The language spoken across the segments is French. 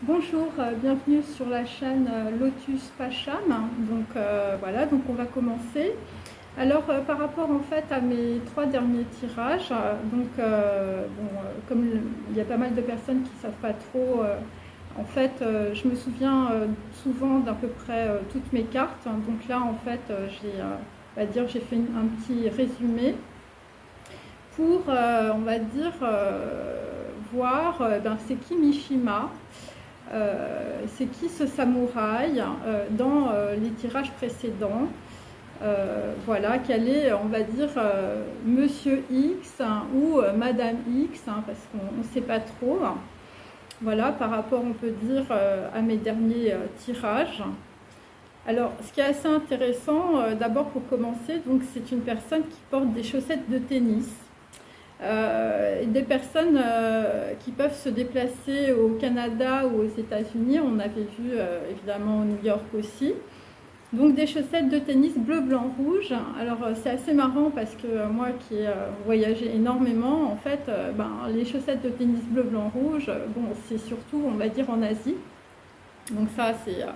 Bonjour, bienvenue sur la chaîne Lotus Pacham. Voilà, donc on va commencer. Alors par rapport en fait à mes 3 derniers tirages, comme il y a pas mal de personnes qui ne savent pas trop, en fait je me souviens souvent d'à peu près toutes mes cartes. Donc là en fait j'ai fait un petit résumé pour on va dire voir c'est qui Mishima. C'est qui ce samouraï dans les tirages précédents. Voilà, quel est, on va dire, Monsieur X ou Madame X, parce qu'on ne sait pas trop. Voilà, par rapport, on peut dire, à mes derniers tirages. Alors, ce qui est assez intéressant, d'abord pour commencer, donc c'est une personne qui porte des chaussettes de tennis. Des personnes qui peuvent se déplacer au Canada ou aux États-Unis, on avait vu évidemment au New York aussi. Donc des chaussettes de tennis bleu, blanc, rouge. Alors c'est assez marrant parce que moi qui ai voyagé énormément, en fait, les chaussettes de tennis bleu, blanc, rouge, c'est surtout, on va dire, en Asie. Donc ça, c'est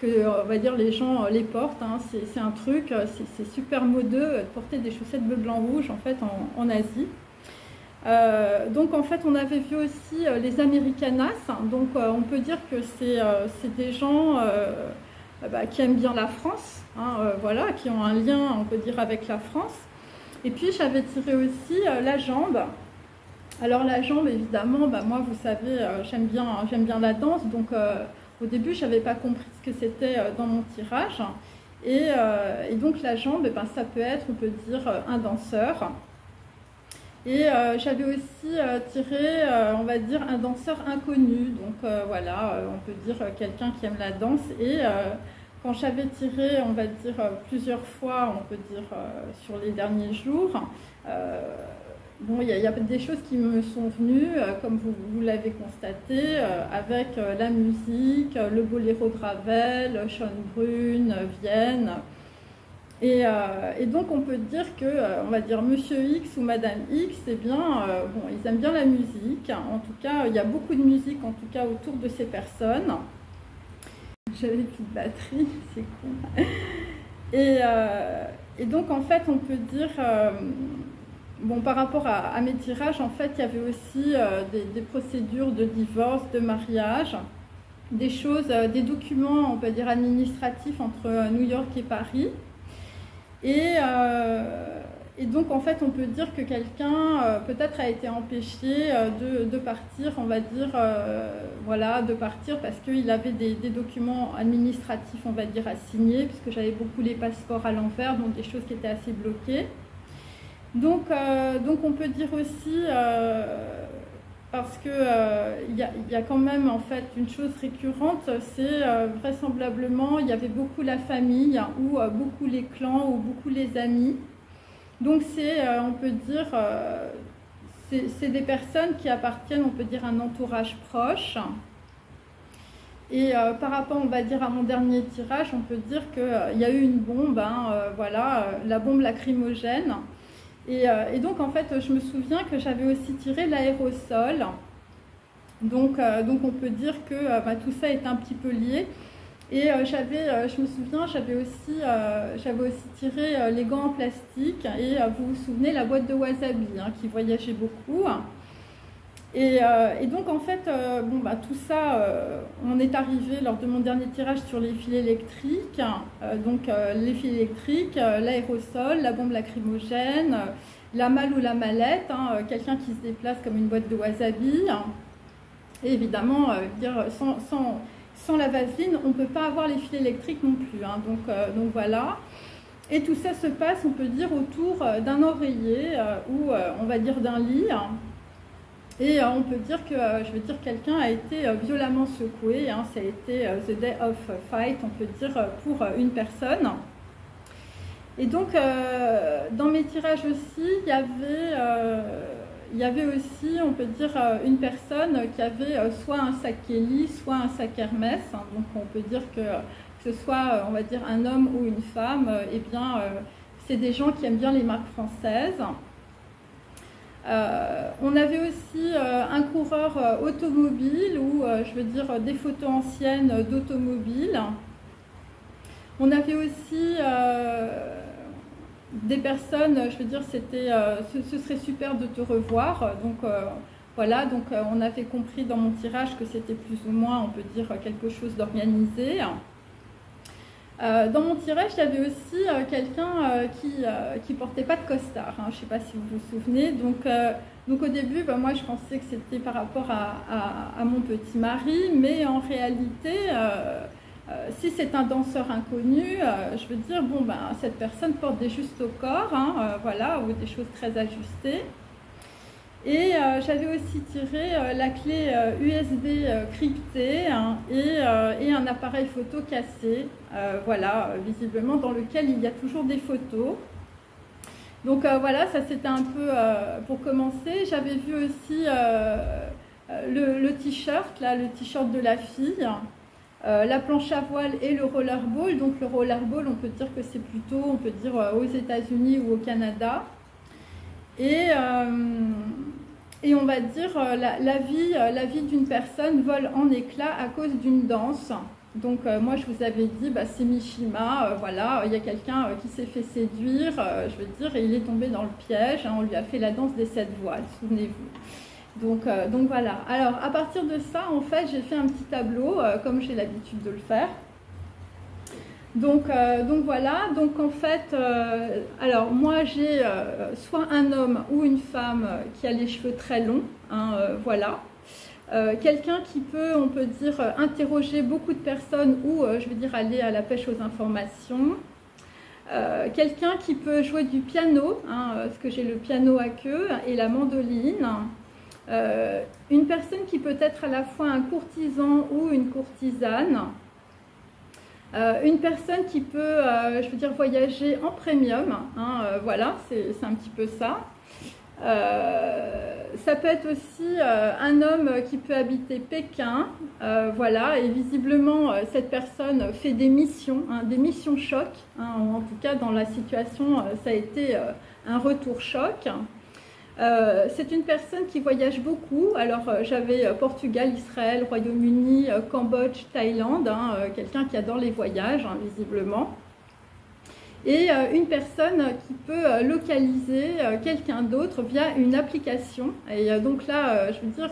on va dire, les gens les portent, hein. C'est un truc, c'est super modeux de porter des chaussettes bleu, blanc, rouge en fait en Asie. Donc en fait on avait vu aussi les Americanas, donc on peut dire que c'est des gens qui aiment bien la France, hein, voilà, qui ont un lien on peut dire avec la France. Et puis j'avais tiré aussi la jambe. Alors la jambe évidemment, moi vous savez, j'aime bien la danse, donc au début je n'avais pas compris ce que c'était dans mon tirage. Et donc la jambe, ça peut être, on peut dire, un danseur. Et j'avais aussi tiré, on va dire, un danseur inconnu. Donc voilà, on peut dire quelqu'un qui aime la danse. Et quand j'avais tiré, on va dire, plusieurs fois, on peut dire, sur les derniers jours, il y a des choses qui me sont venues, comme vous l'avez constaté, avec la musique, le boléro de Ravel, Schönbrunn, Vienne. Et donc on peut dire que, on va dire, Monsieur X ou Madame X, eh bien, ils aiment bien la musique. En tout cas, il y a beaucoup de musique, en tout cas, autour de ces personnes. J'avais plus de batterie, c'est con. Et donc, en fait, on peut dire, par rapport à mes tirages, en fait, il y avait aussi des procédures de divorce, de mariage, des choses, des documents, on peut dire, administratifs entre New York et Paris. Et donc en fait on peut dire que quelqu'un peut-être a été empêché de partir, on va dire, voilà, de partir parce qu'il avait des documents administratifs, on va dire, à signer, puisque j'avais beaucoup les passeports à l'envers, donc des choses qui étaient assez bloquées. Donc on peut dire aussi, parce que il y a quand même en fait une chose récurrente, c'est vraisemblablement il y avait beaucoup la famille ou beaucoup les clans ou beaucoup les amis. Donc c'est, on peut dire, c'est des personnes qui appartiennent, on peut dire, à un entourage proche. Et par rapport, on va dire, à mon dernier tirage, on peut dire qu'il y a eu une bombe, voilà, la bombe lacrymogène. Et donc en fait je me souviens que j'avais aussi tiré l'aérosol, donc on peut dire que tout ça est un petit peu lié. Et je me souviens, j'avais aussi tiré les gants en plastique, et vous vous souvenez, la boîte de wasabi, hein, qui voyageait beaucoup. Et donc en fait, tout ça, on est arrivé lors de mon dernier tirage sur les fils électriques, les fils électriques, l'aérosol, la bombe lacrymogène, la malle ou la mallette, hein, quelqu'un qui se déplace comme une boîte de wasabi. Et évidemment, sans la vaseline, on ne peut pas avoir les fils électriques non plus, hein, donc voilà. Et tout ça se passe, on peut dire, autour d'un oreiller ou on va dire d'un lit. Et on peut dire que, quelqu'un a été violemment secoué, hein, ça a été the day of fight, on peut dire, pour une personne. Et donc, dans mes tirages aussi, il y avait aussi, on peut dire, une personne qui avait soit un sac Kelly, soit un sac Hermès. Hein, donc, on peut dire que ce soit, on va dire, un homme ou une femme, c'est des gens qui aiment bien les marques françaises. On avait aussi un coureur automobile ou je veux dire des photos anciennes d'automobiles. On avait aussi des personnes, je veux dire, c'était, ce serait super de te revoir. Donc voilà, donc on avait compris dans mon tirage que c'était plus ou moins, on peut dire, quelque chose d'organisé. Dans mon tirage, il y avait aussi quelqu'un qui portait pas de costard. Hein, je ne sais pas si vous vous souvenez. Donc au début, moi je pensais que c'était par rapport à mon petit mari, mais en réalité, si c'est un danseur inconnu, je veux dire, bon, cette personne porte des justes au corps, hein, voilà, ou des choses très ajustées. Et j'avais aussi tiré la clé USB cryptée, hein, et un appareil photo cassé, voilà, visiblement dans lequel il y a toujours des photos. Donc voilà, ça c'était un peu pour commencer. J'avais vu aussi le t-shirt, là, le t-shirt de la fille, la planche à voile et le rollerball. Donc le rollerball, on peut dire que c'est plutôt, on peut dire aux États-Unis ou au Canada. Et on va dire la vie d'une personne vole en éclats à cause d'une danse. Donc moi je vous avais dit, c'est Mishima, voilà, il y a quelqu'un qui s'est fait séduire, je veux dire, et il est tombé dans le piège, hein, on lui a fait la danse des 7 voiles, souvenez-vous. Donc voilà, alors à partir de ça, en fait, j'ai fait un petit tableau, comme j'ai l'habitude de le faire. Donc voilà, donc en fait, alors moi j'ai soit un homme ou une femme qui a les cheveux très longs, hein, voilà. Quelqu'un qui peut, on peut dire, interroger beaucoup de personnes ou, je veux dire, aller à la pêche aux informations. Quelqu'un qui peut jouer du piano, hein, parce que j'ai le piano à queue et la mandoline. Une personne qui peut être à la fois un courtisan ou une courtisane. Une personne qui peut, je veux dire, voyager en premium, hein, voilà, c'est un petit peu ça. Ça peut être aussi un homme qui peut habiter Pékin, voilà, et visiblement cette personne fait des missions, hein, des missions choc, hein, en tout cas dans la situation ça a été un retour choc. C'est une personne qui voyage beaucoup, alors j'avais Portugal, Israël, Royaume-Uni, Cambodge, Thaïlande, hein, quelqu'un qui adore les voyages, hein, visiblement. Et une personne qui peut localiser quelqu'un d'autre via une application. Et donc là, je veux dire,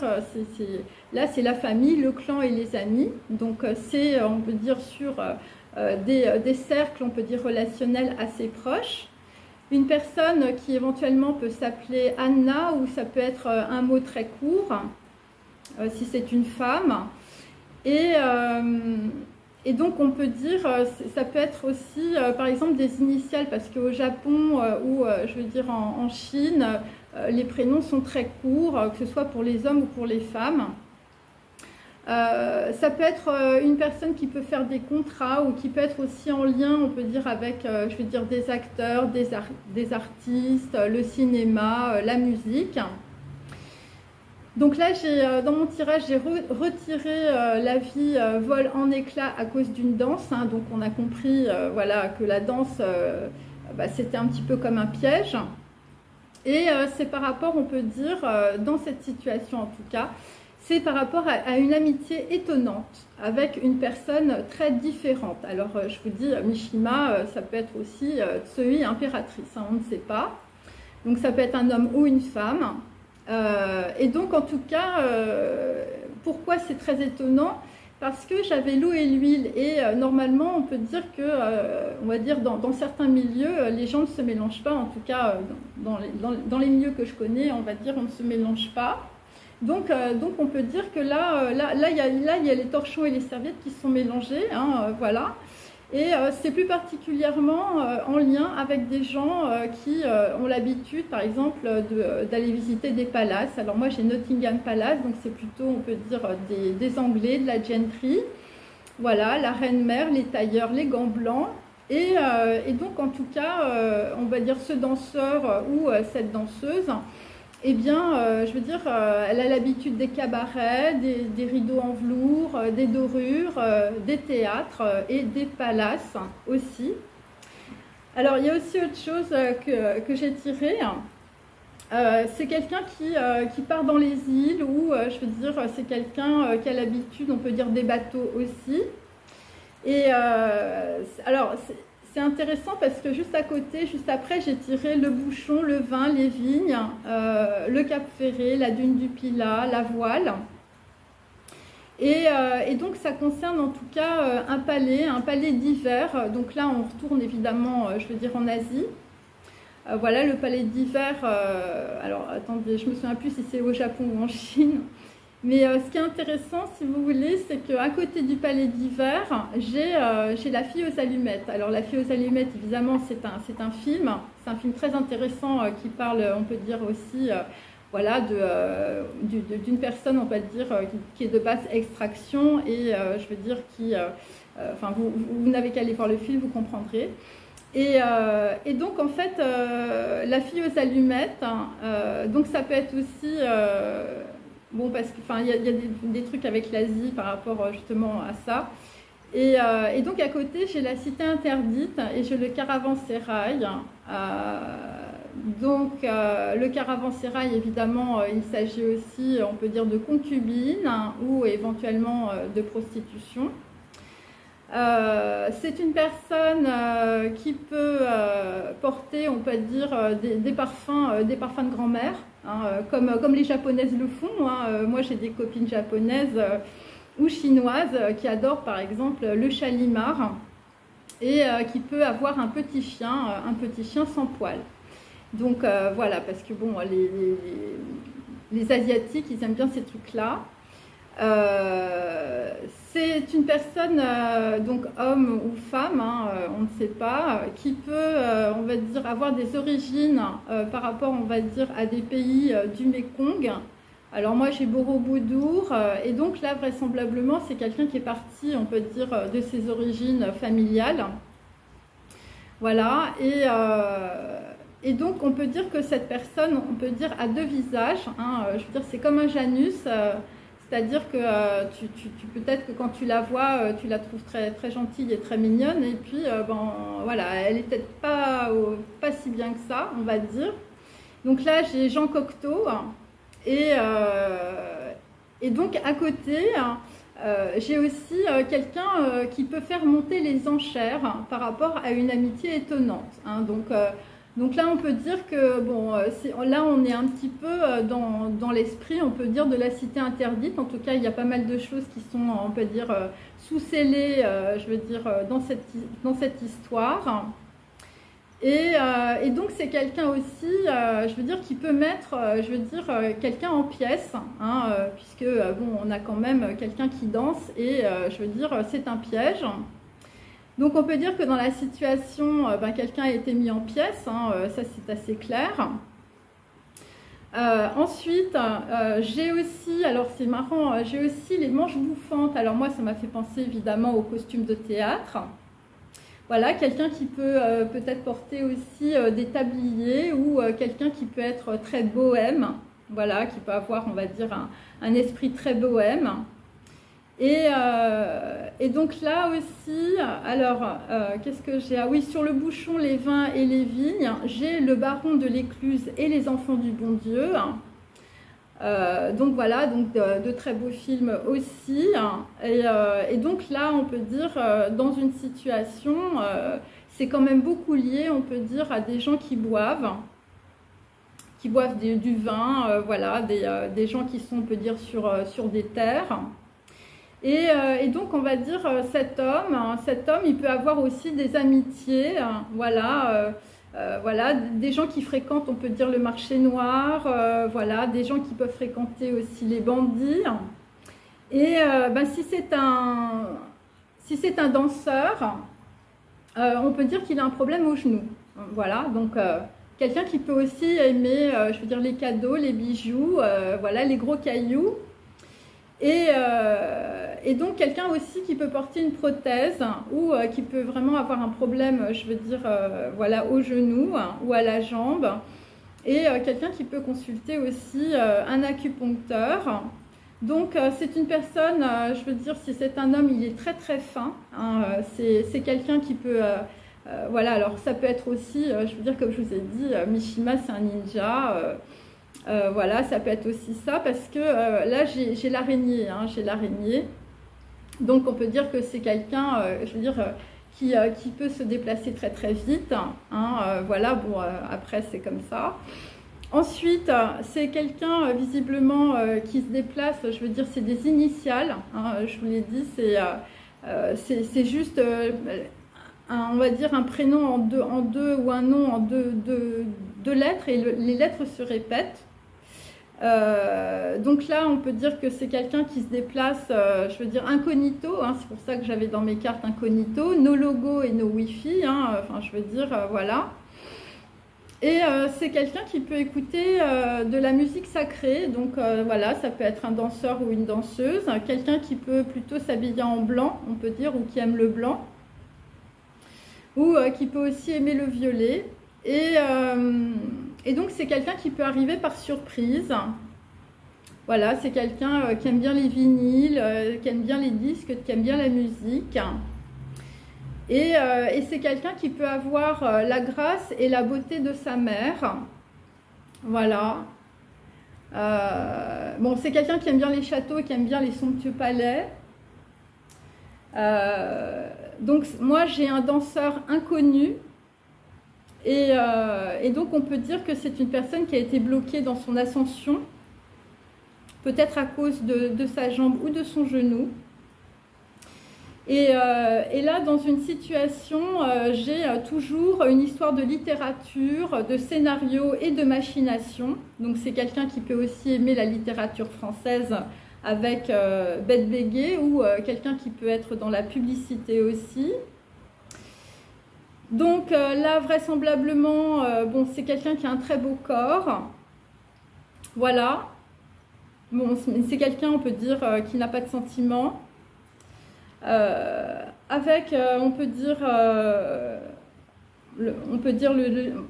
là c'est la famille, le clan et les amis. Donc c'est, on peut dire, sur des cercles, on peut dire, relationnels assez proches. Une personne qui éventuellement peut s'appeler Anna, ou ça peut être un mot très court, si c'est une femme. Et donc on peut dire, ça peut être aussi par exemple des initiales, parce qu'au Japon ou je veux dire en Chine, les prénoms sont très courts, que ce soit pour les hommes ou pour les femmes. Ça peut être une personne qui peut faire des contrats, ou qui peut être aussi en lien, on peut dire, avec, je veux dire, des acteurs, des artistes, le cinéma, la musique. Donc là, dans mon tirage, j'ai retiré la vie vole en éclats à cause d'une danse. Hein, donc on a compris voilà, que la danse, c'était un petit peu comme un piège. Et c'est par rapport, on peut dire, dans cette situation en tout cas, c'est par rapport à une amitié étonnante avec une personne très différente. Alors je vous dis, Mishima, ça peut être aussi Tsui, impératrice, hein, on ne sait pas. Donc ça peut être un homme ou une femme. Et donc en tout cas, pourquoi c'est très étonnant? Parce que j'avais l'eau et l'huile, et normalement on peut dire que, on va dire dans certains milieux, les gens ne se mélangent pas, en tout cas dans les milieux que je connais, on va dire on ne se mélange pas. Donc on peut dire que là il y a les torchons et les serviettes qui sont mélangés, hein, voilà. Et c'est plus particulièrement en lien avec des gens qui ont l'habitude, par exemple, d'aller visiter des palaces. Alors moi, j'ai Nottingham Palace, donc c'est plutôt, on peut dire, des Anglais, de la gentry. Voilà, la reine-mère, les tailleurs, les gants blancs. Et donc, en tout cas, on va dire ce danseur ou cette danseuse, eh bien, je veux dire, elle a l'habitude des cabarets, des rideaux en velours, des dorures, des théâtres et des palaces aussi. Alors, il y a aussi autre chose que j'ai tiré. C'est quelqu'un qui part dans les îles ou, je veux dire, c'est quelqu'un qui a l'habitude, on peut dire, des bateaux aussi. Et alors, c'est intéressant parce que juste à côté, juste après, j'ai tiré le bouchon, le vin, les vignes, le Cap Ferré, la dune du Pilat, la voile. Et donc ça concerne en tout cas un palais d'hiver. Donc là, on retourne évidemment, je veux dire, en Asie. Voilà le palais d'hiver. Alors attendez, je me souviens plus si c'est au Japon ou en Chine. Mais ce qui est intéressant, si vous voulez, c'est qu'à côté du palais d'hiver, j'ai La fille aux allumettes. Alors La fille aux allumettes, évidemment, c'est un film. C'est un film très intéressant qui parle, on peut dire aussi, voilà, d'une personne, on va dire, qui est de basse extraction et je veux dire enfin, vous n'avez qu'à aller voir le film, vous comprendrez. Et donc en fait, La fille aux allumettes, donc ça peut être aussi, bon parce que enfin il y a des trucs avec l'Asie par rapport justement à ça. Et donc à côté j'ai la cité interdite et j'ai le caravansérail. Donc le caravansérail évidemment il s'agit aussi on peut dire de concubine ou éventuellement de prostitution. C'est une personne qui peut porter, on peut dire, des parfums de grand-mère, hein, comme les japonaises le font. Hein. Moi, j'ai des copines japonaises ou chinoises qui adorent, par exemple, le chalimar et qui peut avoir un petit chien sans poil. Donc voilà, parce que bon, les Asiatiques, ils aiment bien ces trucs-là. C'est une personne, donc homme ou femme, hein, on ne sait pas, qui peut, on va dire, avoir des origines par rapport, on va dire, à des pays du Mékong. Alors moi j'ai Borobudur, et donc là vraisemblablement c'est quelqu'un qui est parti, on peut dire, de ses origines familiales. Voilà, et donc on peut dire que cette personne, on peut dire, a deux visages, hein, je veux dire c'est comme un Janus. C'est-à-dire que peut-être que quand tu la vois, tu la trouves très, très gentille et très mignonne. Et puis, bon, voilà, elle n'est peut-être pas si bien que ça, on va dire. Donc là, j'ai Jean Cocteau. Et donc, à côté, j'ai aussi quelqu'un qui peut faire monter les enchères par rapport à une amitié étonnante. Hein, donc là, on peut dire que, bon, là, on est un petit peu dans l'esprit, on peut dire, de la cité interdite. En tout cas, il y a pas mal de choses qui sont, on peut dire, sous-scellées, je veux dire, dans cette histoire. Et donc, c'est quelqu'un aussi, je veux dire, qui peut mettre, je veux dire, quelqu'un en pièces, hein, puisque, bon, on a quand même quelqu'un qui danse et, je veux dire, c'est un piège. Donc on peut dire que dans la situation, quelqu'un a été mis en pièces, hein, ça c'est assez clair. Ensuite, j'ai aussi, alors c'est marrant, j'ai aussi les manches bouffantes. Alors moi ça m'a fait penser évidemment aux costumes de théâtre. Voilà, quelqu'un qui peut peut-être porter aussi des tabliers ou quelqu'un qui peut être très bohème. Voilà, qui peut avoir, on va dire, un esprit très bohème. Et donc là aussi, alors, qu'est-ce que j'ai? Ah oui, sur le bouchon, les vins et les vignes, j'ai le baron de l'Écluse et les enfants du bon Dieu. Donc voilà, donc de très beaux films aussi. Et donc là, on peut dire, dans une situation, c'est quand même beaucoup lié, on peut dire, à des gens qui boivent du vin, voilà, des gens qui sont, on peut dire, sur des terres. Et donc, on va dire, cet homme, il peut avoir aussi des amitiés, voilà, voilà, des gens qui fréquentent, on peut dire, le marché noir, voilà, des gens qui peuvent fréquenter aussi les bandits. Et si c'est un danseur, on peut dire qu'il a un problème au genou. Voilà, donc quelqu'un qui peut aussi aimer, je veux dire, les cadeaux, les bijoux, voilà, les gros cailloux. Et donc quelqu'un aussi qui peut porter une prothèse ou qui peut vraiment avoir un problème, je veux dire, voilà, au genou ou à la jambe. Et quelqu'un qui peut consulter aussi un acupuncteur. Donc c'est une personne, je veux dire, si c'est un homme, il est très très fin. Hein, c'est quelqu'un qui peut Voilà, alors ça peut être aussi, je veux dire, comme je vous ai dit, Mishima c'est un ninja, voilà, ça peut être aussi ça, parce que là j'ai l'araignée, hein, j'ai l'araignée, donc on peut dire que c'est quelqu'un, je veux dire, qui peut se déplacer très très vite, hein, voilà, bon, après c'est comme ça. Ensuite, c'est quelqu'un visiblement qui se déplace, je veux dire, c'est des initiales, hein, je vous l'ai dit, c'est juste... on va dire un prénom en deux ou un nom en deux lettres et les lettres se répètent. Donc là, on peut dire que c'est quelqu'un qui se déplace, je veux dire incognito, hein, c'est pour ça que j'avais dans mes cartes incognito, nos logos et nos wifi, hein, enfin je veux dire, voilà. Et c'est quelqu'un qui peut écouter de la musique sacrée, donc voilà, ça peut être un danseur ou une danseuse, quelqu'un qui peut plutôt s'habiller en blanc, on peut dire, ou qui aime le blanc, ou qui peut aussi aimer le violet. Et donc c'est quelqu'un qui peut arriver par surprise. Voilà, c'est quelqu'un qui aime bien les vinyles, qui aime bien les disques, qui aime bien la musique. Et c'est quelqu'un qui peut avoir la grâce et la beauté de sa mère. Voilà. Bon, c'est quelqu'un qui aime bien les châteaux, qui aime bien les somptueux palais. Donc moi j'ai un danseur inconnu et donc on peut dire que c'est une personne qui a été bloquée dans son ascension, peut-être à cause de sa jambe ou de son genou. Et là dans une situation j'ai toujours une histoire de littérature, de scénario et de machination. Donc c'est quelqu'un qui peut aussi aimer la littérature française avec Bette Béguet, ou quelqu'un qui peut être dans la publicité aussi. Donc là, vraisemblablement, bon, c'est quelqu'un qui a un très beau corps. Voilà. Bon, c'est quelqu'un, on peut dire, qui n'a pas de sentiments. Avec, on peut dire,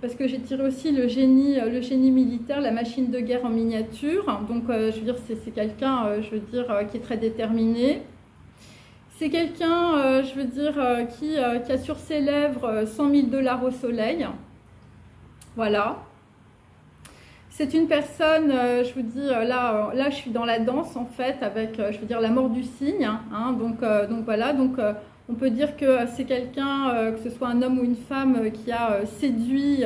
parce que j'ai tiré aussi le génie militaire, la machine de guerre en miniature. Donc, je veux dire, c'est quelqu'un, je veux dire, qui est très déterminé. C'est quelqu'un, je veux dire, qui a sur ses lèvres 100 000 $ au soleil. Voilà. C'est une personne, je vous dis, là, je suis dans la danse, en fait, avec, je veux dire, la mort du cygne. Hein, donc voilà, donc... on peut dire que c'est quelqu'un, que ce soit un homme ou une femme, qui a séduit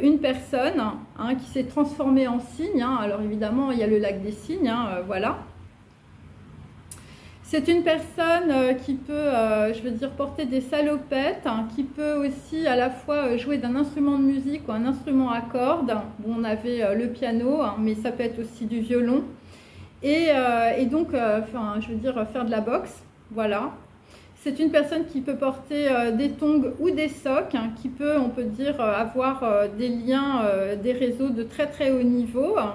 une personne, hein, qui s'est transformé en cygne. Hein. Alors évidemment, il y a le lac des cygnes, hein, voilà. C'est une personne qui peut, je veux dire, porter des salopettes, hein, qui peut aussi à la fois jouer d'un instrument de musique ou un instrument à cordes. Bon, on avait le piano, hein, mais ça peut être aussi du violon. Et donc, enfin, je veux dire, faire de la boxe, voilà. C'est une personne qui peut porter des tongs ou des socks, hein, qui peut, on peut dire, avoir des liens, des réseaux de très très haut niveau, hein,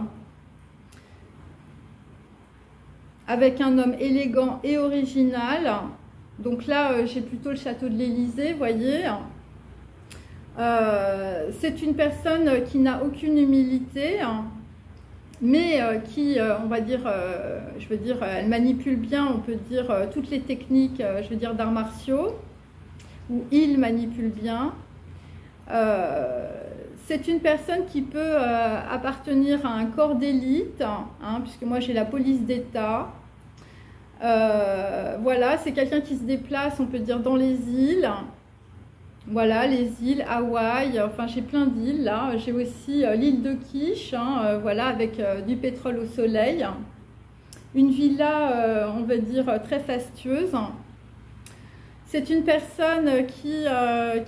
avec un homme élégant et original. Donc là, j'ai plutôt le château de l'Élysée, vous voyez. C'est une personne qui n'a aucune humilité, hein, mais qui, on va dire, je veux dire, elle manipule bien, on peut dire, toutes les techniques, je veux dire, d'arts martiaux, ou il manipule bien. C'est une personne qui peut appartenir à un corps d'élite, hein, puisque moi j'ai la police d'État. Voilà, c'est quelqu'un qui se déplace, on peut dire, dans les îles. Voilà, les îles, Hawaï, enfin j'ai plein d'îles là. J'ai aussi l'île de Quiche, hein, voilà, avec du pétrole au soleil. Une villa, on va dire, très fastueuse. C'est une personne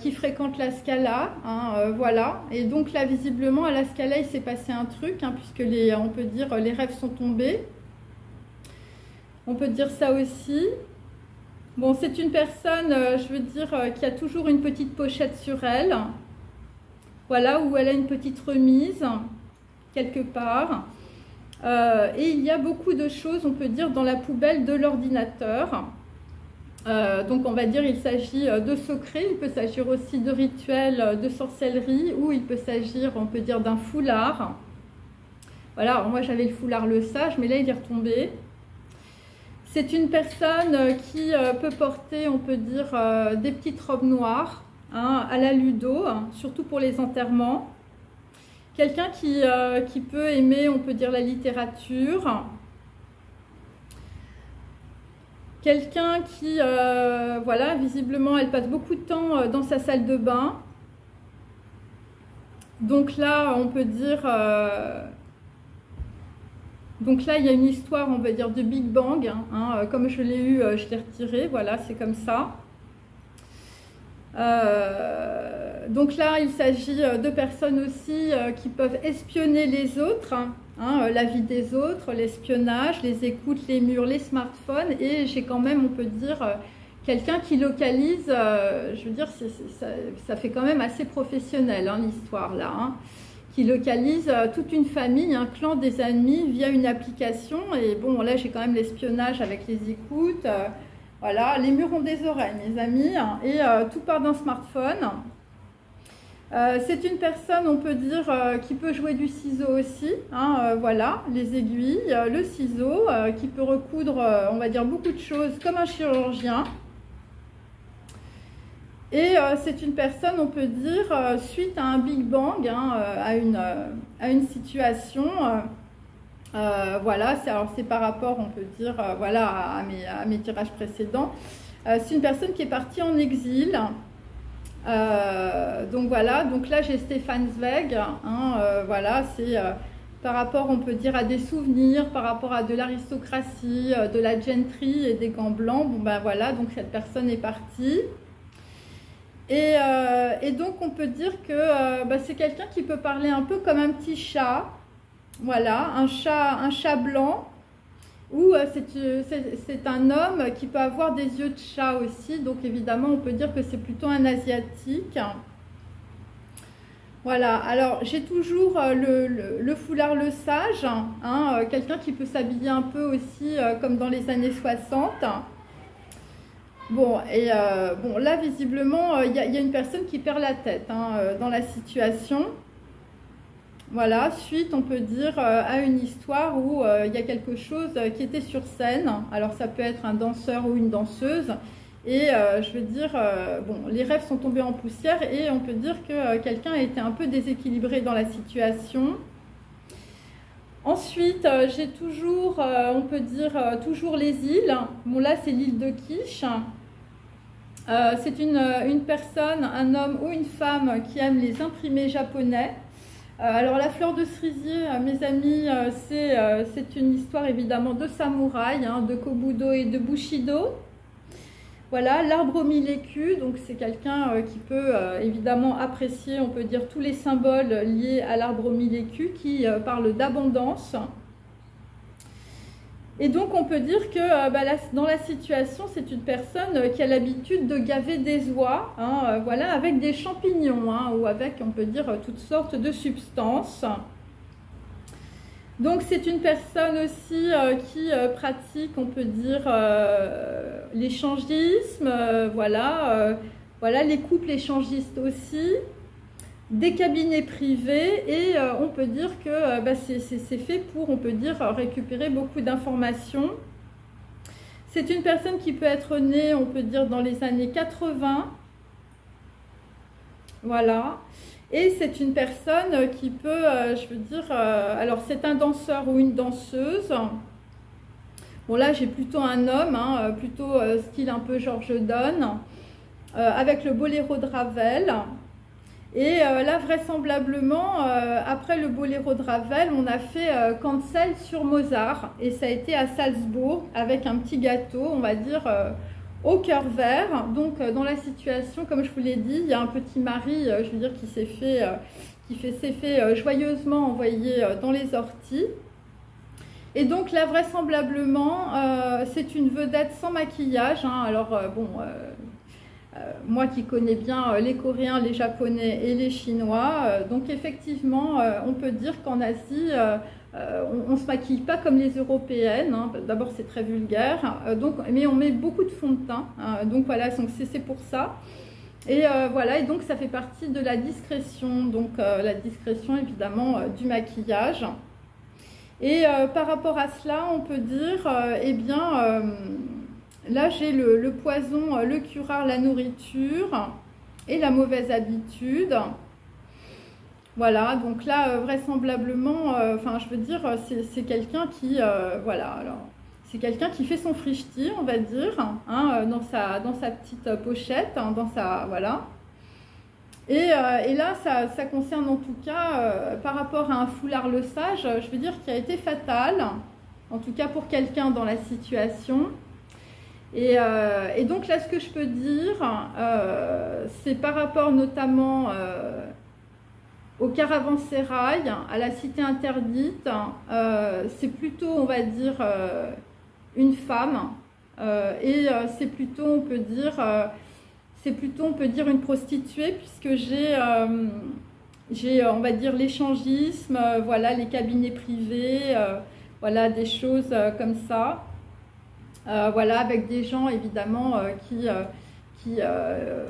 qui fréquente la Scala, hein, voilà. Et donc là, visiblement, à la Scala, il s'est passé un truc, hein, puisque on peut dire, les rêves sont tombés. On peut dire ça aussi. Bon, c'est une personne, je veux dire, qui a toujours une petite pochette sur elle. Voilà, où elle a une petite remise, quelque part. Et il y a beaucoup de choses, on peut dire, dans la poubelle de l'ordinateur. Donc on va dire il s'agit de secrets, il peut s'agir aussi de rituels de sorcellerie, ou il peut s'agir, on peut dire, d'un foulard. Voilà, alors moi j'avais le foulard le sage, mais là il est retombé. C'est une personne qui peut porter, on peut dire, des petites robes noires. hein, à la ludo, hein, surtout pour les enterrements. Quelqu'un qui peut aimer, on peut dire, la littérature. Quelqu'un qui, voilà, visiblement, elle passe beaucoup de temps dans sa salle de bain. Donc là, on peut dire... donc là, il y a une histoire, on va dire, de Big Bang. Hein, comme je l'ai eu, je l'ai retiré. Voilà, c'est comme ça. Donc là, il s'agit de personnes aussi qui peuvent espionner les autres, hein, la vie des autres, l'espionnage, les écoutes, les murs, les smartphones. Et j'ai quand même, on peut dire, quelqu'un qui localise, je veux dire, ça fait quand même assez professionnel, hein, l'histoire là, hein, qui localise toute une famille, un clan, des amis via une application. Et bon, là, j'ai quand même l'espionnage avec les écoutes. Voilà, les murs ont des oreilles, mes amis, hein, et tout part d'un smartphone. C'est une personne, on peut dire, qui peut jouer du ciseau aussi, hein, voilà, les aiguilles, le ciseau, qui peut recoudre, on va dire, beaucoup de choses comme un chirurgien. Et c'est une personne, on peut dire, suite à un Big Bang, hein, à une situation, voilà, c'est par rapport, on peut dire, voilà, à mes tirages précédents. C'est une personne qui est partie en exil. Donc voilà, donc là j'ai Stefan Zweig, hein, voilà, c'est par rapport, on peut dire, à des souvenirs, par rapport à de l'aristocratie, de la gentry et des gants blancs. Bon ben voilà, donc cette personne est partie. Et donc on peut dire que c'est quelqu'un qui peut parler un peu comme un petit chat, voilà, un chat blanc. Ou c'est un homme qui peut avoir des yeux de chat aussi, donc évidemment on peut dire que c'est plutôt un asiatique. Voilà, alors j'ai toujours le foulard le sage, hein, quelqu'un qui peut s'habiller un peu aussi comme dans les années 60. Bon, et bon, là visiblement il y a une personne qui perd la tête, hein, dans la situation. Voilà, suite, on peut dire, à une histoire où il y a quelque chose qui était sur scène. Alors, ça peut être un danseur ou une danseuse. Et je veux dire, bon, les rêves sont tombés en poussière et on peut dire que quelqu'un a été un peu déséquilibré dans la situation. Ensuite, j'ai toujours, on peut dire, toujours les îles. Bon, là, c'est l'île de Quiche. C'est une personne, un homme ou une femme qui aime les imprimés japonais. Alors la fleur de cerisier, mes amis, c'est une histoire évidemment de samouraï, hein, de Kobudo et de Bushido. Voilà, l'arbre aux 1000 écus, donc c'est quelqu'un qui peut évidemment apprécier, on peut dire, tous les symboles liés à l'arbre aux 1000 écus qui parle d'abondance. Et donc on peut dire que dans la situation, c'est une personne qui a l'habitude de gaver des oies, hein, voilà, avec des champignons, hein, ou avec, on peut dire, toutes sortes de substances. Donc c'est une personne aussi qui pratique, on peut dire, l'échangisme, voilà, voilà, les couples échangistes aussi. Des cabinets privés et on peut dire que c'est fait pour, on peut dire, récupérer beaucoup d'informations. C'est une personne qui peut être née, on peut dire, dans les années 80. Voilà. Et c'est une personne qui peut, je veux dire, alors c'est un danseur ou une danseuse. Bon là j'ai plutôt un homme, hein, plutôt style un peu George Donne, avec le boléro de Ravel. Et là, vraisemblablement, après le boléro de Ravel, on a fait cancel sur Mozart. Et ça a été à Salzbourg, avec un petit gâteau, on va dire, au cœur vert. Donc, dans la situation, comme je vous l'ai dit, il y a un petit mari, je veux dire, qui s'est fait joyeusement envoyer dans les orties. Et donc, là, vraisemblablement, c'est une vedette sans maquillage. Hein. Alors, bon... moi qui connais bien les Coréens, les Japonais et les Chinois, donc effectivement, on peut dire qu'en Asie, on ne se maquille pas comme les Européennes. Hein. D'abord, c'est très vulgaire, mais on met beaucoup de fond de teint. Donc voilà, c'est pour ça. Et voilà, et donc ça fait partie de la discrétion. Donc la discrétion, évidemment, du maquillage. Et par rapport à cela, on peut dire, eh bien... là, j'ai le poison, le curare, la nourriture. et la mauvaise habitude. Voilà, donc là, vraisemblablement, enfin, je veux dire, c'est quelqu'un qui, voilà, alors, c'est quelqu'un qui fait son frichti, on va dire, hein, dans sa petite pochette, hein, dans sa, voilà. Et là, ça concerne en tout cas, par rapport à un foulard le sage, je veux dire, qui a été fatal, en tout cas pour quelqu'un dans la situation. Et donc là, ce que je peux dire, c'est par rapport notamment au caravansérail, à la cité interdite, c'est plutôt, on va dire, une femme, et c'est plutôt, on peut dire, une prostituée, puisque j'ai, on va dire, l'échangisme, voilà, les cabinets privés, voilà, des choses comme ça, voilà, avec des gens évidemment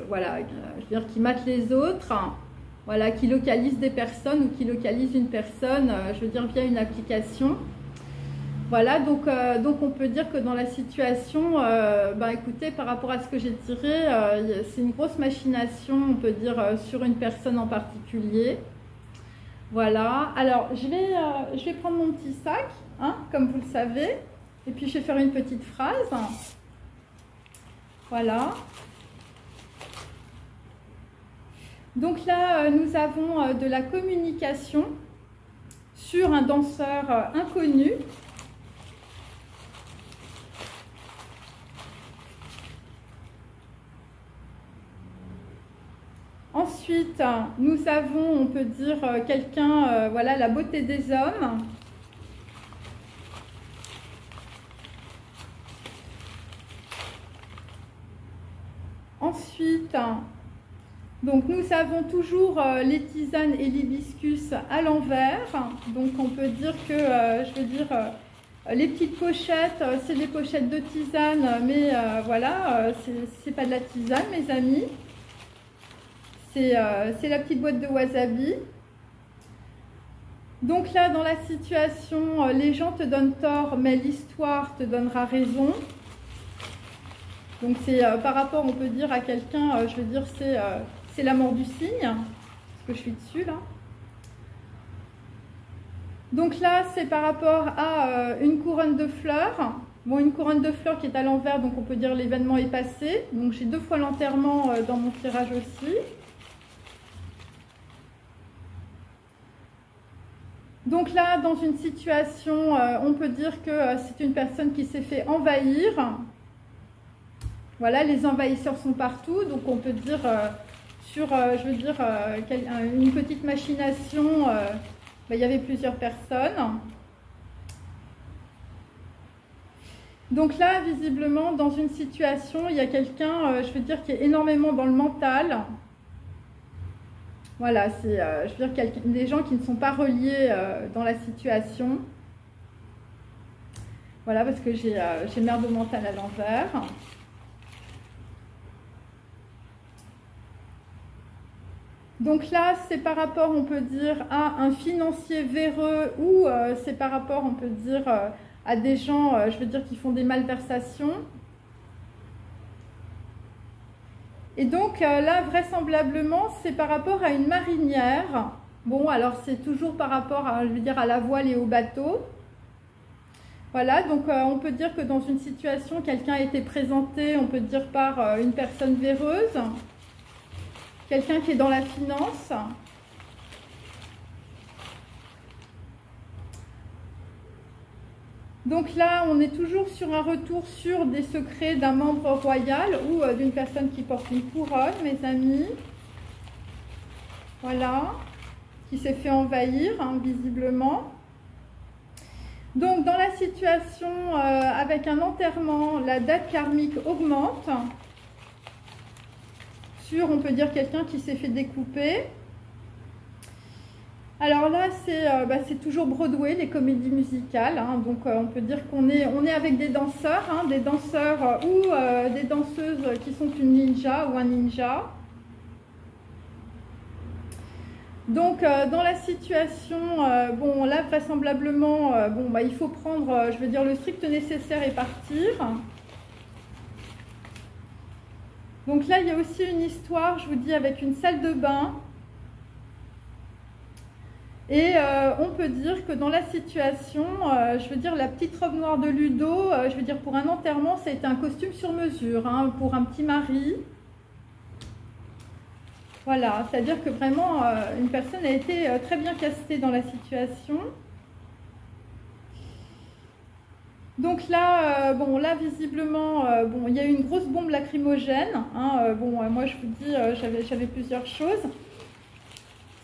voilà, je veux dire, qui matent les autres. Voilà, qui localise des personnes ou qui localise une personne, je veux dire, via une application. Voilà, donc on peut dire que dans la situation, écoutez, par rapport à ce que j'ai tiré, c'est une grosse machination, on peut dire, sur une personne en particulier. Voilà, alors je vais prendre mon petit sac, hein, comme vous le savez, et puis je vais faire une petite phrase. Voilà. Donc là, nous avons de la communication sur un danseur inconnu. Ensuite, nous avons, on peut dire, quelqu'un, voilà, la beauté des hommes. Ensuite, donc nous avons toujours les tisanes et l'hibiscus à l'envers. Donc on peut dire que, je veux dire, les petites pochettes, c'est des pochettes de tisane, mais voilà, c'est pas de la tisane, mes amis. C'est la petite boîte de wasabi. Donc là, dans la situation, les gens te donnent tort, mais l'histoire te donnera raison. Donc c'est par rapport, on peut dire, à quelqu'un, je veux dire, c'est la mort du cygne, parce que je suis dessus là. Donc là, c'est par rapport à une couronne de fleurs. Bon, une couronne de fleurs qui est à l'envers, donc on peut dire l'événement est passé. Donc j'ai 2 fois l'enterrement dans mon tirage aussi. Donc là, dans une situation, on peut dire que c'est une personne qui s'est fait envahir. Voilà, les envahisseurs sont partout, donc on peut dire je veux dire, une petite machination, il y avait plusieurs personnes. Donc là, visiblement, dans une situation, il y a quelqu'un, je veux dire, qui est énormément dans le mental. Voilà, c'est, je veux dire, des gens qui ne sont pas reliés dans la situation. Voilà, parce que j'ai merde mentale à l'envers. Donc là, c'est par rapport, on peut dire, à un financier véreux ou c'est par rapport, on peut dire, à des gens, je veux dire, qui font des malversations. Et donc là, vraisemblablement, c'est par rapport à une marinière. Bon, alors c'est toujours par rapport à, je veux dire, à la voile et au bateau. Voilà, donc on peut dire que dans une situation, quelqu'un a été présenté, on peut dire, par une personne véreuse. Quelqu'un qui est dans la finance. Donc là, on est toujours sur un retour sur des secrets d'un membre royal ou d'une personne qui porte une couronne, mes amis. Voilà, qui s'est fait envahir, hein, visiblement. Donc, dans la situation avec un enterrement, la date karmique augmente. Sur, on peut dire, quelqu'un qui s'est fait découper. Alors là, c'est toujours Broadway, les comédies musicales. Hein, donc, on peut dire qu'on est avec des danseurs, hein, des danseurs ou des danseuses qui sont une ninja ou un ninja. Donc, dans la situation, bon, là, vraisemblablement, il faut prendre, je veux dire, le strict nécessaire et partir. Donc là, il y a aussi une histoire, je vous dis, avec une salle de bain. Et on peut dire que dans la situation, je veux dire, la petite robe noire de Ludo, je veux dire, pour un enterrement, ça a été un costume sur mesure, hein, pour un petit mari. Voilà, c'est-à-dire que vraiment, une personne a été très bien castée dans la situation. Donc là, bon, là visiblement, bon, il y a eu une grosse bombe lacrymogène. Hein, bon, moi je vous dis, j'avais plusieurs choses.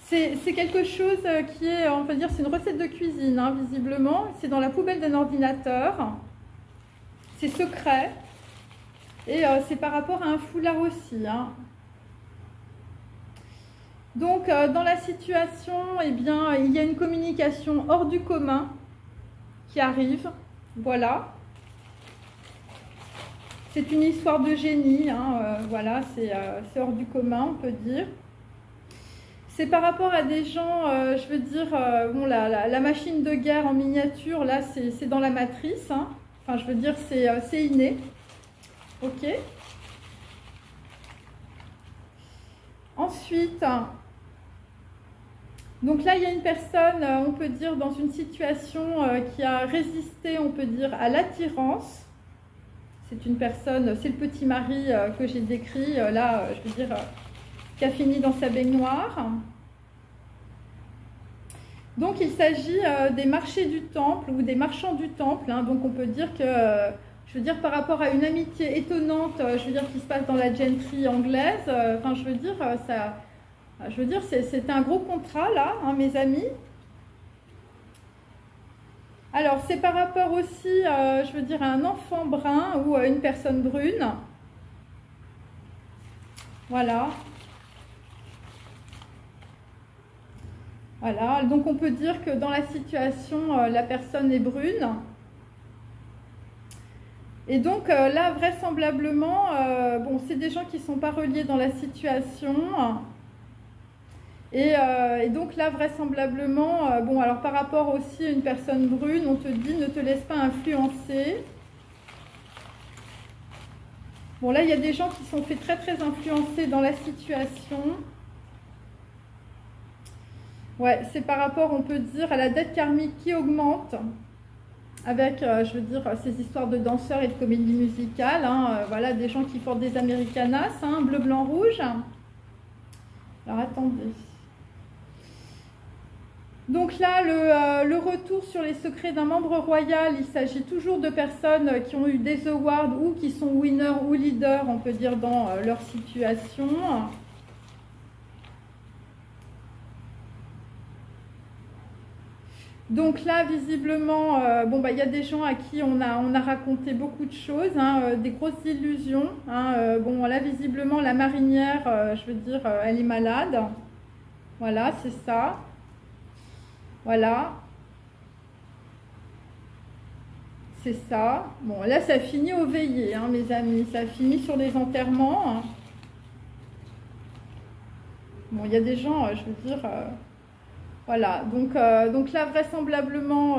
C'est quelque chose qui est, on peut dire, c'est une recette de cuisine, hein, visiblement. C'est dans la poubelle d'un ordinateur. C'est secret. Et c'est par rapport à un foulard aussi. Hein. Donc, dans la situation, eh bien, il y a une communication hors du commun qui arrive. Voilà. C'est une histoire de génie. Hein, voilà, c'est hors du commun, on peut dire. C'est par rapport à des gens, je veux dire, bon, la machine de guerre en miniature, là, c'est dans la matrice. Hein. Enfin, je veux dire, c'est inné. Ok. Ensuite, donc là, il y a une personne, on peut dire, dans une situation qui a résisté, on peut dire, à l'attirance. C'est une personne, c'est le petit mari que j'ai décrit, là, je veux dire, qui a fini dans sa baignoire. Donc, il s'agit des marchés du temple ou des marchands du temple. Hein. Donc, on peut dire que, je veux dire, par rapport à une amitié étonnante, je veux dire, qui se passe dans la gentry anglaise, enfin, je veux dire, ça... Je veux dire, c'est un gros contrat, là, hein, mes amis. Alors, c'est par rapport aussi, je veux dire, à un enfant brun ou à une personne brune. Voilà. Voilà. Donc, on peut dire que dans la situation, la personne est brune. Et donc, là, vraisemblablement, bon, c'est des gens qui ne sont pas reliés dans la situation. Et donc là, vraisemblablement, bon, alors par rapport aussi à une personne brune, on te dit ne te laisse pas influencer. Bon, là, il y a des gens qui sont fait très très influencer dans la situation. Ouais, c'est par rapport, on peut dire, à la dette karmique qui augmente avec, je veux dire, ces histoires de danseurs et de comédie musicale. Hein, voilà, des gens qui portent des Americanas, hein, bleu, blanc, rouge. Alors, attendez. Donc là, le retour sur les secrets d'un membre royal, il s'agit toujours de personnes qui ont eu des awards ou qui sont winners ou leaders, on peut dire, dans leur situation. Donc là, visiblement, bon, bah, y a des gens à qui on a raconté beaucoup de choses, hein, des grosses illusions. Hein, bon, là, visiblement, la marinière, je veux dire, elle est malade. Voilà, c'est ça. Voilà. C'est ça. Bon, là, ça finit au veillées, hein, mes amis. Ça finit sur les enterrements. Hein. Bon, il y a des gens, je veux dire... voilà. Donc là, vraisemblablement,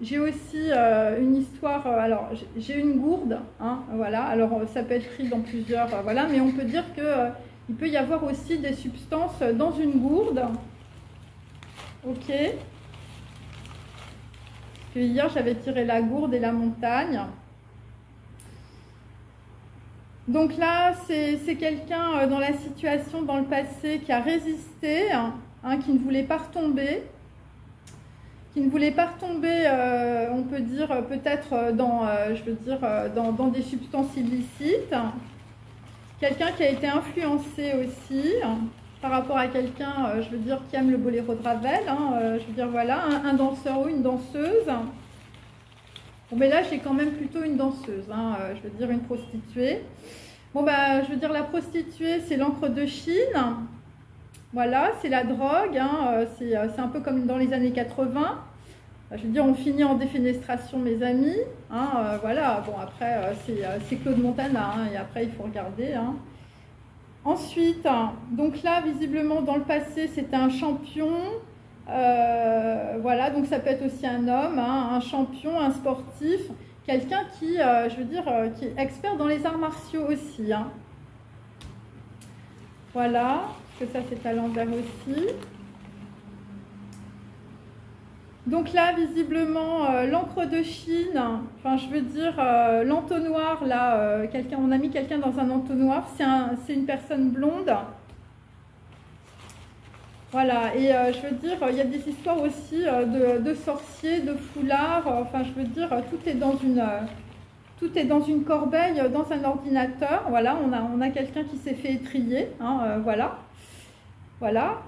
j'ai aussi une histoire... alors, j'ai une gourde. Hein, voilà. Alors, ça peut être pris dans plusieurs... voilà. Mais on peut dire qu'il peut y avoir aussi des substances dans une gourde. Ok. Parce que hier, j'avais tiré la gourde et la montagne. Donc là, c'est quelqu'un dans la situation dans le passé qui a résisté, hein, qui ne voulait pas retomber. Qui ne voulait pas retomber, on peut dire, peut-être dans, je veux dire, dans des substances illicites. Quelqu'un qui a été influencé aussi. Par rapport à quelqu'un, je veux dire, qui aime le boléro de Ravel, hein, je veux dire, voilà, un danseur ou une danseuse. Bon, mais là, j'ai quand même plutôt une danseuse, hein, je veux dire, une prostituée. Bon, bah, je veux dire, la prostituée, c'est l'encre de Chine. Voilà, c'est la drogue, hein, c'est un peu comme dans les années 80. Je veux dire, on finit en défenestration, mes amis. Hein, voilà, bon, après, c'est Claude Montana, hein, et après, il faut regarder, hein. Ensuite, donc là, visiblement, dans le passé, c'était un champion. Voilà, donc ça peut être aussi un homme, hein, un champion, un sportif, quelqu'un qui, je veux dire, qui est expert dans les arts martiaux aussi. Hein. Voilà, parce que ça c'est à l'envers aussi. Donc là, visiblement, l'encre de Chine, enfin je veux dire l'entonnoir, là, on a mis quelqu'un dans un entonnoir, c'est une personne blonde. Voilà, et je veux dire, il y a des histoires aussi de sorciers, de foulards, enfin je veux dire, tout est dans une corbeille, dans un ordinateur. Voilà, on a quelqu'un qui s'est fait étriller, hein, voilà. Voilà.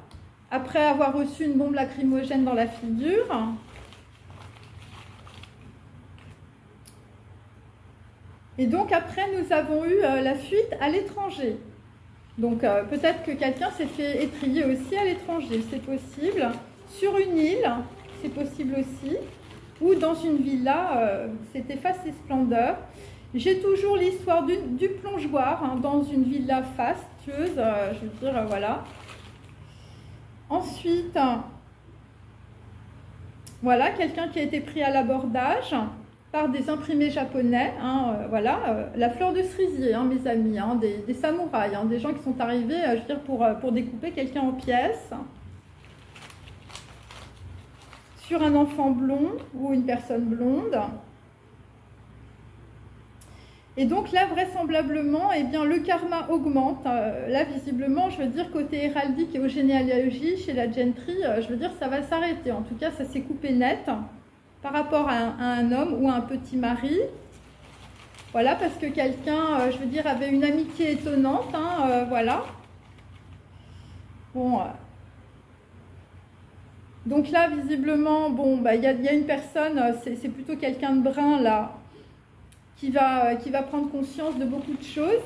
Après avoir reçu une bombe lacrymogène dans la figure. Et donc après, nous avons eu la fuite à l'étranger. Donc peut-être que quelqu'un s'est fait étriller aussi à l'étranger, c'est possible. Sur une île, c'est possible aussi. Ou dans une villa, c'était Faste et Splendeur. J'ai toujours l'histoire du plongeoir, hein, dans une villa fastueuse, je veux dire, voilà. Ensuite, voilà, quelqu'un qui a été pris à l'abordage par des imprimés japonais, hein, voilà, la fleur de cerisier, hein, mes amis, hein, des samouraïs, hein, des gens qui sont arrivés, je veux dire, pour découper quelqu'un en pièces, sur un enfant blond ou une personne blonde. Et donc là, vraisemblablement, eh bien, le karma augmente. Là, visiblement, je veux dire, côté héraldique et aux généalogies, chez la gentry, je veux dire, ça va s'arrêter. En tout cas, ça s'est coupé net par rapport à un homme ou à un petit mari. Voilà, parce que quelqu'un, je veux dire, avait une amitié étonnante, hein, voilà. Bon. Donc là, visiblement, bon, bah, y a une personne, c'est plutôt quelqu'un de brun, là, qui va prendre conscience de beaucoup de choses.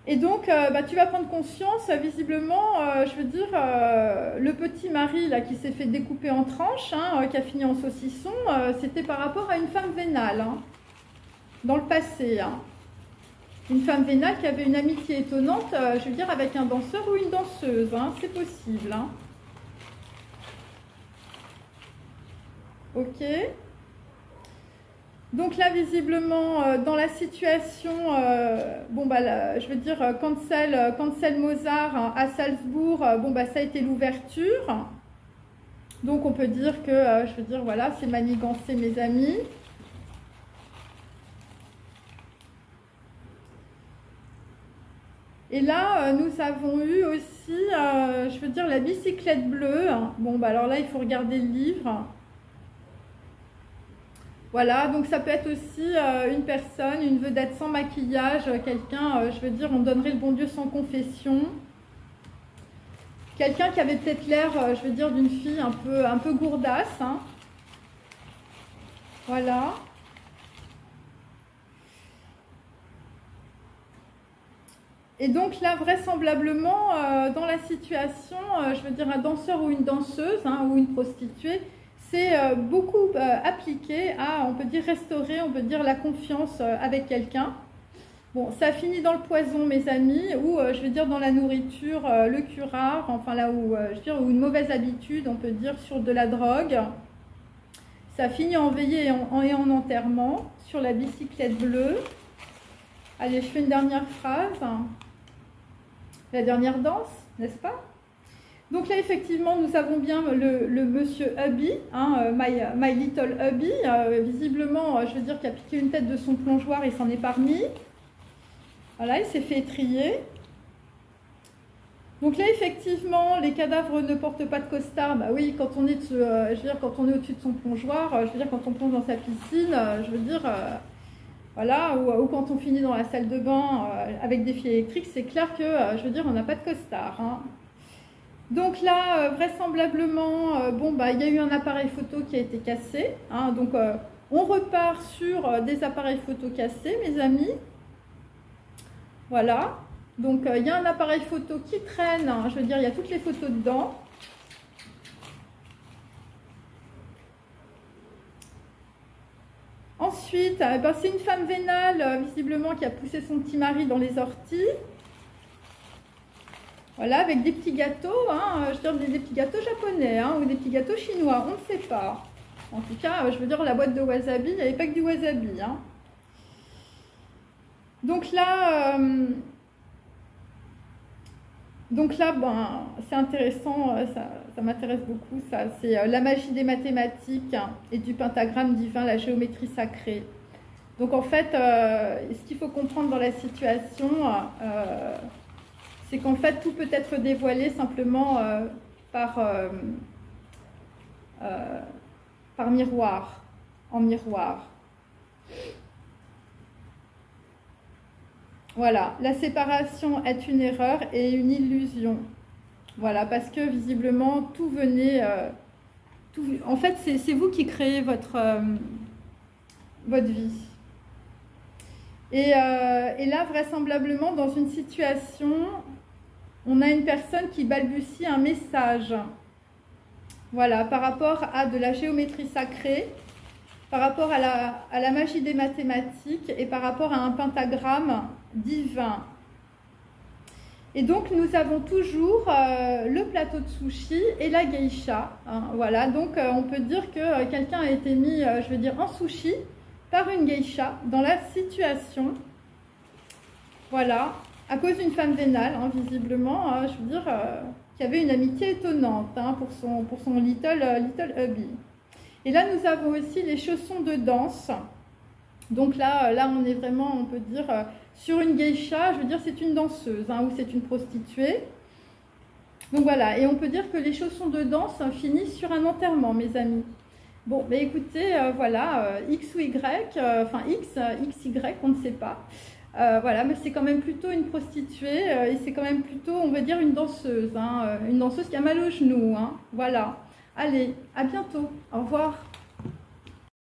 Et donc, bah, tu vas prendre conscience, visiblement, je veux dire, le petit mari là, qui s'est fait découper en tranches, hein, qui a fini en saucisson, c'était par rapport à une femme vénale, hein, dans le passé. Hein. Une femme vénale qui avait une amitié étonnante, je veux dire, avec un danseur ou une danseuse, hein, c'est possible. Hein. Ok. Donc là, visiblement, dans la situation, bon, bah, là, je veux dire, Cancel Mozart hein, à Salzbourg, bon, bah, ça a été l'ouverture. Donc on peut dire que, je veux dire, voilà, c'est manigancé, mes amis. Et là, nous avons eu aussi, je veux dire, la bicyclette bleue. Bon, bah, alors là, il faut regarder le livre. Voilà, donc ça peut être aussi une personne, une vedette sans maquillage, quelqu'un, je veux dire, on donnerait le bon Dieu sans confession. Quelqu'un qui avait peut-être l'air, je veux dire, d'une fille un peu gourdasse. Hein. Voilà. Et donc là, vraisemblablement, dans la situation, je veux dire, un danseur ou une danseuse, hein, ou une prostituée, c'est beaucoup appliqué à, on peut dire, restaurer, on peut dire, la confiance avec quelqu'un. Bon, ça finit dans le poison, mes amis, ou je veux dire dans la nourriture, le curare, enfin là où, je veux dire, ou une mauvaise habitude, on peut dire, sur de la drogue. Ça finit en veillée et en enterrement, sur la bicyclette bleue. Allez, je fais une dernière phrase. La dernière danse, n'est-ce pas? Donc là, effectivement, nous avons bien le monsieur Hubby, hein, my Little Hubby, visiblement, je veux dire, qui a piqué une tête de son plongeoir et s'en est parmi. Voilà, il s'est fait étriller. Donc là, effectivement, les cadavres ne portent pas de costard. Bah oui, quand on est, je veux dire, quand on est au-dessus de son plongeoir, je veux dire, quand on plonge dans sa piscine, je veux dire, voilà, ou quand on finit dans la salle de bain avec des fils électriques, c'est clair que, je veux dire, on n'a pas de costard, hein. Donc là, vraisemblablement, bon, bah, il y a eu un appareil photo qui a été cassé. Hein, donc, on repart sur des appareils photo cassés, mes amis. Voilà. Donc, il y a un appareil photo qui traîne. Hein, je veux dire, il y a toutes les photos dedans. Ensuite, ben, c'est une femme vénale, visiblement, qui a poussé son petit mari dans les orties. Voilà, avec des petits gâteaux, hein, je veux dire des petits gâteaux japonais, hein, ou des petits gâteaux chinois, on ne sait pas. En tout cas, je veux dire, la boîte de wasabi, il n'y avait pas que du wasabi. Hein. Donc là, ben, c'est intéressant, ça m'intéresse beaucoup, ça. C'est la magie des mathématiques et du pentagramme divin, la géométrie sacrée. Donc en fait, ce qu'il faut comprendre dans la situation, c'est qu'en fait, tout peut être dévoilé simplement par miroir, en miroir. Voilà, la séparation est une erreur et une illusion. Voilà, parce que visiblement, tout venait... en fait, c'est vous qui créez votre vie. Et là, vraisemblablement, dans une situation, on a une personne qui balbutie un message. Voilà, par rapport à de la géométrie sacrée, par rapport à la magie des mathématiques et par rapport à un pentagramme divin. Et donc, nous avons toujours le plateau de sushi et la geisha. Hein, voilà, donc on peut dire que quelqu'un a été mis, je veux dire, en sushi par une geisha dans la situation. Voilà, à cause d'une femme vénale, hein, visiblement, je veux dire, qui avait une amitié étonnante hein, pour son little hubby. Et là, nous avons aussi les chaussons de danse. Donc là, on est vraiment, on peut dire, sur une geisha, je veux dire, c'est une danseuse hein, ou c'est une prostituée. Donc voilà, et on peut dire que les chaussons de danse finissent sur un enterrement, mes amis. Bon, mais écoutez, voilà, X ou Y, enfin X, Y, on ne sait pas. Voilà, mais c'est quand même plutôt une prostituée et c'est quand même plutôt, on va dire, une danseuse qui a mal aux genoux. Hein, voilà. Allez, à bientôt. Au revoir.